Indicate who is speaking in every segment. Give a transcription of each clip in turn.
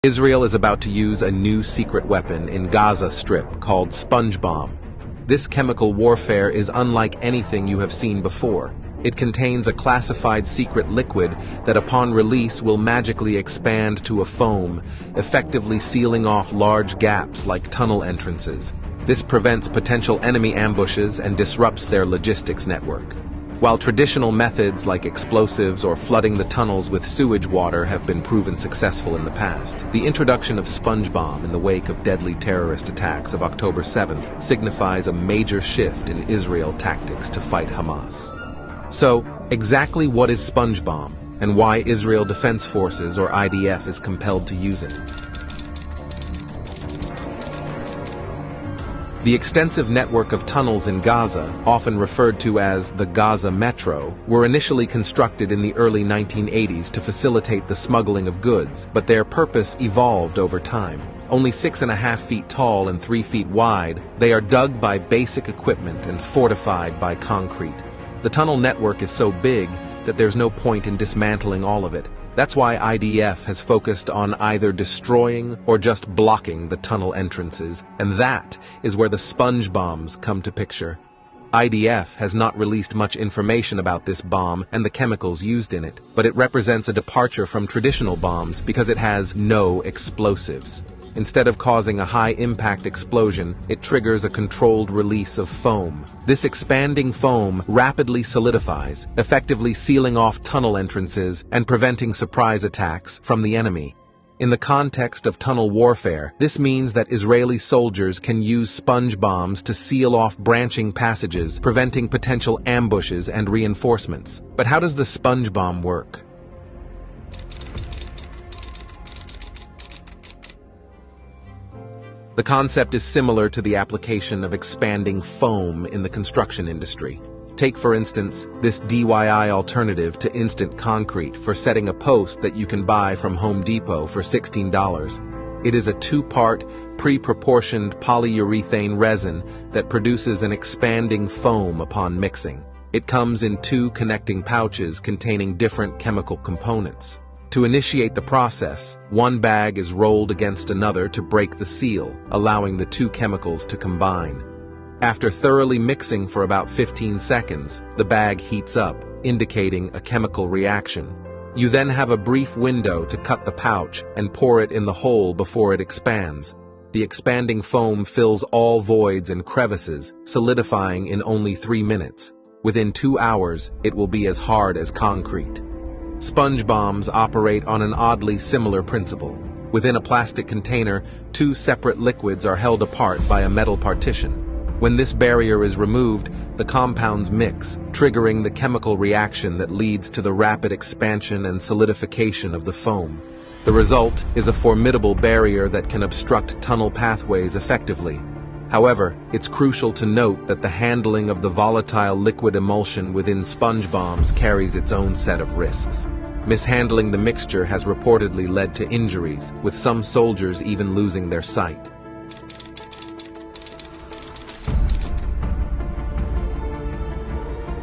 Speaker 1: Israel is about to use a new secret weapon in Gaza Strip called sponge bomb. This chemical warfare is unlike anything you have seen before. It contains a classified secret liquid that upon release will magically expand to a foam, effectively sealing off large gaps like tunnel entrances. This prevents potential enemy ambushes and disrupts their logistics network. While traditional methods like explosives or flooding the tunnels with sewage water have been proven successful in the past, the introduction of sponge bomb in the wake of deadly terrorist attacks of October 7th signifies a major shift in Israel tactics to fight Hamas. So, exactly what is sponge bomb, and why Israel Defense Forces or IDF is compelled to use it? The extensive network of tunnels in Gaza, often referred to as the Gaza Metro, were initially constructed in the early 1980s to facilitate the smuggling of goods, but their purpose evolved over time. Only 6.5 feet tall and 3 feet wide, they are dug by basic equipment and fortified by concrete. The tunnel network is so big that there's no point in dismantling all of it. That's why IDF has focused on either destroying or just blocking the tunnel entrances, and that is where the sponge bombs come to picture. IDF has not released much information about this bomb and the chemicals used in it, but it represents a departure from traditional bombs because it has no explosives. Instead of causing a high-impact explosion, it triggers a controlled release of foam. This expanding foam rapidly solidifies, effectively sealing off tunnel entrances and preventing surprise attacks from the enemy. In the context of tunnel warfare, this means that Israeli soldiers can use sponge bombs to seal off branching passages, preventing potential ambushes and reinforcements. But how does the sponge bomb work? The concept is similar to the application of expanding foam in the construction industry. Take, for instance, this DIY alternative to instant concrete for setting a post that you can buy from Home Depot for $16. It is a two-part, pre-proportioned polyurethane resin that produces an expanding foam upon mixing. It comes in 2 connecting pouches containing different chemical components. To initiate the process, one bag is rolled against another to break the seal, allowing the 2 chemicals to combine. After thoroughly mixing for about 15 seconds, the bag heats up, indicating a chemical reaction. You then have a brief window to cut the pouch and pour it in the hole before it expands. The expanding foam fills all voids and crevices, solidifying in only 3 minutes. Within 2 hours, it will be as hard as concrete. Sponge bombs operate on an oddly similar principle. Within a plastic container, 2 separate liquids are held apart by a metal partition. When this barrier is removed, the compounds mix, triggering the chemical reaction that leads to the rapid expansion and solidification of the foam. The result is a formidable barrier that can obstruct tunnel pathways effectively. However, it's crucial to note that the handling of the volatile liquid emulsion within sponge bombs carries its own set of risks. Mishandling the mixture has reportedly led to injuries, with some soldiers even losing their sight.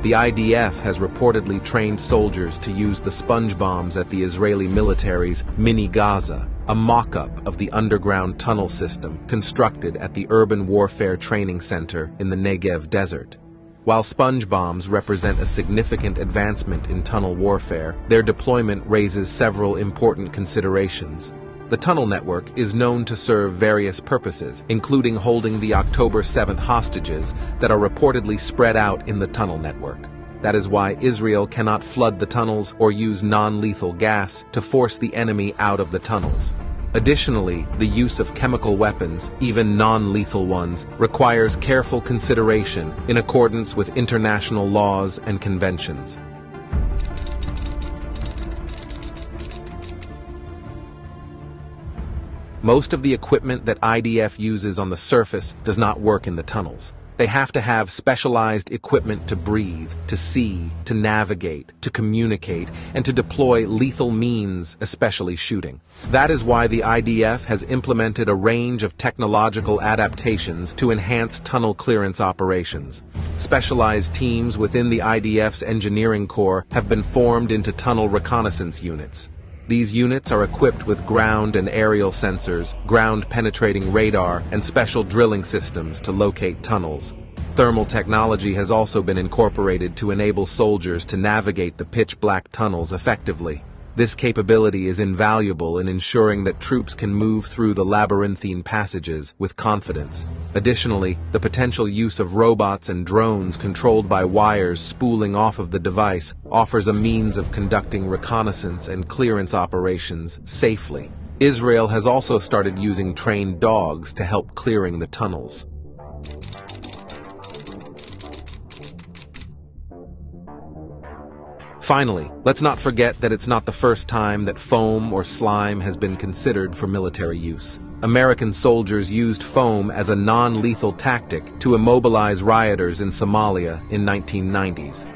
Speaker 1: The IDF has reportedly trained soldiers to use the sponge bombs at the Israeli military's Mini Gaza, a mock-up of the underground tunnel system constructed at the Urban Warfare Training Center in the Negev Desert. While sponge bombs represent a significant advancement in tunnel warfare, their deployment raises several important considerations. The tunnel network is known to serve various purposes, including holding the October 7th hostages that are reportedly spread out in the tunnel network. That is why Israel cannot flood the tunnels or use non-lethal gas to force the enemy out of the tunnels. Additionally, the use of chemical weapons, even non-lethal ones, requires careful consideration in accordance with international laws and conventions. Most of the equipment that IDF uses on the surface does not work in the tunnels. They have to have specialized equipment to breathe, to see, to navigate, to communicate, and to deploy lethal means, especially shooting. That is why the IDF has implemented a range of technological adaptations to enhance tunnel clearance operations. Specialized teams within the IDF's engineering corps have been formed into tunnel reconnaissance units. These units are equipped with ground and aerial sensors, ground-penetrating radar, and special drilling systems to locate tunnels. Thermal technology has also been incorporated to enable soldiers to navigate the pitch-black tunnels effectively. This capability is invaluable in ensuring that troops can move through the labyrinthine passages with confidence. Additionally, the potential use of robots and drones controlled by wires spooling off of the device offers a means of conducting reconnaissance and clearance operations safely. Israel has also started using trained dogs to help clearing the tunnels. Finally, let's not forget that it's not the first time that foam or slime has been considered for military use. American soldiers used foam as a non-lethal tactic to immobilize rioters in Somalia in 1990s.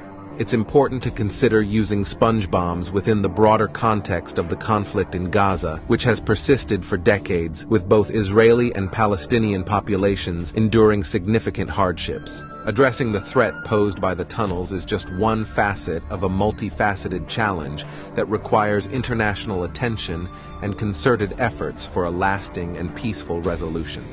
Speaker 1: It's important to consider using sponge bombs within the broader context of the conflict in Gaza, which has persisted for decades, with both Israeli and Palestinian populations enduring significant hardships. Addressing the threat posed by the tunnels is just one facet of a multifaceted challenge that requires international attention and concerted efforts for a lasting and peaceful resolution.